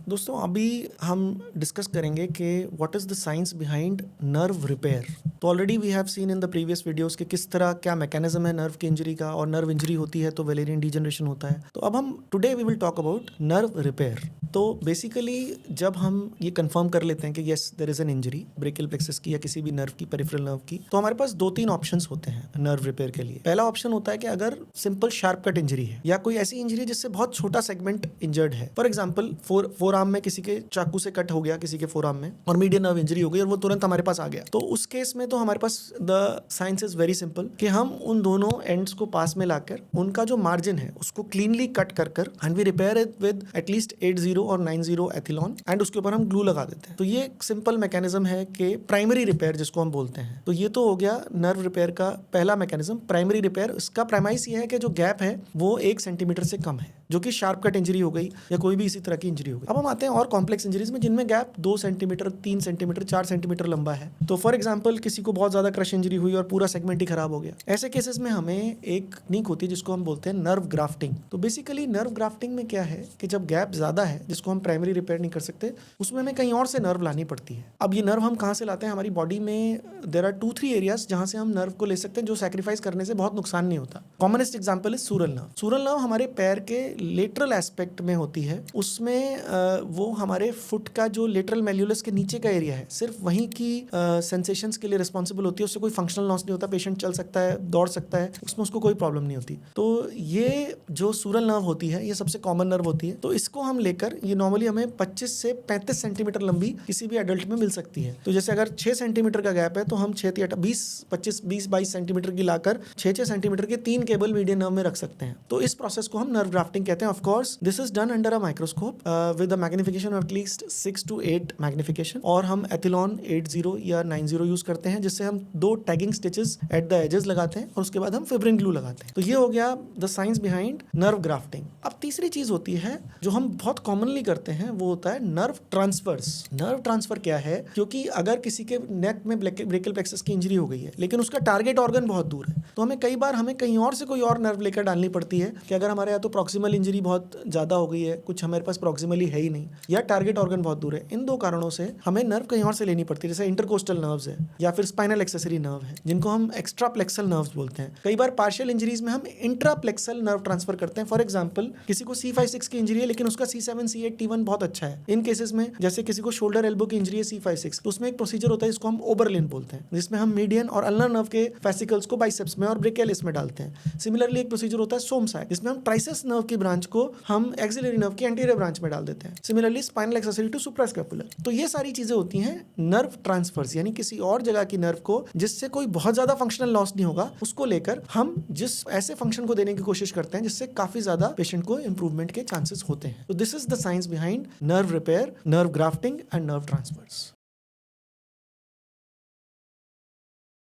दोस्तों अभी हम डिस्कस करेंगे कि what is the science behind nerve repair. तो already we have seen in the previous videos कि किस तरह क्या मैकेनिज्म है नर्व की इंजरी का, और नर्व इंजरी होती है तो वेलेरियन डीजनरेशन होता है। तो अब हम today we will talk about nerve repair. तो बेसिकली जब हम ये कंफर्म कर लेते हैं कि yes there is an injury brachial plexus की या किसी भी नर्व की, पेरिफेरल नर्व की, तो हमारे पास 2-3 ऑप्शंस होते हैं नर्व रिपेयर के लिए। पहला ऑप्शन होता है कि अगर सिंपल शार्प कट इंजरी है या कोई ऐसी इंजरी जिससे बहुत छोटा सेगमेंट इंजर्ड है, फॉर एग्जांपल फोर आर्म में किसी के चाकू से कट हो गया किसी के फोर आर्म में और मीडियन नर्व इंजरी हो गई और वो तुरंत हमारे पास आ गया, तो उस केस में तो हमारे पास the science is very simple कि हम उन दोनों एंड्स को पास में लाकर उनका जो मार्जिन है उसको क्लीनली कट कर and we repair it with at least 80 और 90 एथिलॉन एंड उसके ऊपर हम ग्लू लगा देते हैं। तो ये एक सिंपल मैकेनिज्म है कि प्राइमरी रिपेयर जिसको हम बोलते हैं। तो ये तो हो गया नर्व रिपेयर का पहला मैकेनिज्म, प्राइमरी रिपेयर। इसका प्राइमाइस ये है कि जो गैप है वो 1 सेंटीमीटर से कम है, जो कि शार्प कट इंजरी हो गई या कोई भी इसी तरह की इंजरी हो गई। अब हम आते हैं और कॉम्प्लेक्स इंजरीज में जिनमें गैप 2 सेंटीमीटर, 3 सेंटीमीटर, 4 सेंटीमीटर लंबा है। तो फॉर एग्जांपल किसी को बहुत ज्यादा क्रश इंजरी हुई और पूरा सेगमेंट ही खराब हो गया। ऐसे केसेस में हमें एक टेक्निक होती है जिसको हम बोलते हैं नर्व ग्राफ्टिंग। तो बेसिकली नर्व ग्राफ्टिंग में क्या है कि जब गैप ज्यादा है जिसको हम प्राइमरी रिपेयर नहीं कर सकते, उसमें हमें कहीं और से नर्व लानी पड़ती है। अब ये नर्व हम कहाँ से लाते हैं? हमारी बॉडी में देयर आर 2-3 एरियाज जहां से हम नर्व को ले सकते हैं जो सैक्रिफाइस करने से बहुत नुकसान नहीं होता। Commonest example is sural nerve. Sural nerve हमारे पैर के लेटरल एस्पेक्ट में होती है। उसमें वो हमारे फुट का जो लेटरल मेल्यूलस के नीचे का एरिया है, सिर्फ वहीं की सेंसेशंस के लिए रिस्पॉन्सिबल होती है। उससे कोई फंक्शनल लॉस नहीं होता, पेशेंट चल सकता है, दौड़ सकता है, उसमें उसको कोई प्रॉब्लम नहीं होती। तो ये जो सूरल नर्व होती है ये सबसे कॉमन नर्व होती है। तो इसको हम लेकर, ये नॉर्मली हमें 25 से 35 सेंटीमीटर लंबी किसी भी एडल्ट में मिल सकती है। तो जैसे अगर 6 सेंटीमीटर का गैप है तो हम 20-22 सेंटीमीटर की लाकर 6-6 सेंटीमीटर के 3 केबल मीडियन नर्व में रख सकते हैं। तो इस प्रोसेस को हम नर्व ग्राफ्टिंग कहते हैं। Of course this is done under a microscope with a magnification of at least 6 to 8 magnification, और हम एथिलॉन 80 या 90 यूज करते हैं, जिससे हम 2 tagging stitches at the edges लगाते हैं और उसके बाद हम फिब्रिन ग्लू लगाते हैं। तो ये हो गया the science behind nerve grafting. अब तीसरी चीज होती है जो हम बहुत कॉमनली करते हैं, वो होता है नर्व ट्रांसफर्स। नर्व ट्रांसफर क्या है? क्योंकि अगर किसी के नेक में ब्रेकियल प्लेक्सस की इंजरी हो गई है लेकिन उसका टारगेट ऑर्गन बहुत दूर है, तो हमें कई बार कहीं और से कोई और नर्व लेकर डालनी पड़ती है कि अगर हमारे यहाँ तो प्रॉक्सिमल इंजरी बहुत ज्यादा हो गई है, कुछ हमारे पास प्रॉक्सिमली है ही नहीं, या टारगेट ऑर्गन बहुत दूर है। इन 2 कारणों से हमें नर्व कहीं और से लेनी पड़ती है, जैसे इंटरकोस्टल नर्व्स है या फिर स्पाइनल एक्सेसरी नर्व है जिनको हम एक्स्ट्राप्लेक्सल नर्व्स बोलते हैं। कई बार पार्शियल इंजरीज में हम इंट्राप्लेक्सल नर्व ट्रांसफर करते हैं। फॉर एग्जांपल किसी को C5-6 की इंजरी है लेकिन उसका C7 C8 T1 बहुत अच्छा है। इन केसेस में जैसे किसी को शोल्डर एल्बो की इंजरी है C5-6, तो उसमें एक प्रोसीजर होता है जिसको हम ओबरलिन बोलते हैं, जिसमें हम मीडियन और अल्नर नर्व के फेसिकल्स को बाइसेप्स में और ब्रेकियलिस में डालते हैं। सिमिलरली एक प्रोसीजर होता है सोमसाइड, जिसमें हम ट्राइसेप्स नर्व की ब्रांच को हम एक्सिलरी नर्व की एंटीरियर ब्रांच में डाल देते हैं। Similarly spinal accessory to suprascapular. तो ये सारी चीजें होती हैं नर्व ट्रांसफर्स, यानी किसी और जगह की नर्व को जिससे कोई बहुत ज्यादा फंक्शनल लॉस नहीं होगा, उसको लेकर हम जिस ऐसे फंक्शन को देने की कोशिश करते हैं जिससे काफी ज्यादा पेशेंट को इंप्रूवमेंट के चांसेस होते हैं। तो this is the science behind nerve repair, nerve grafting and nerve transverse.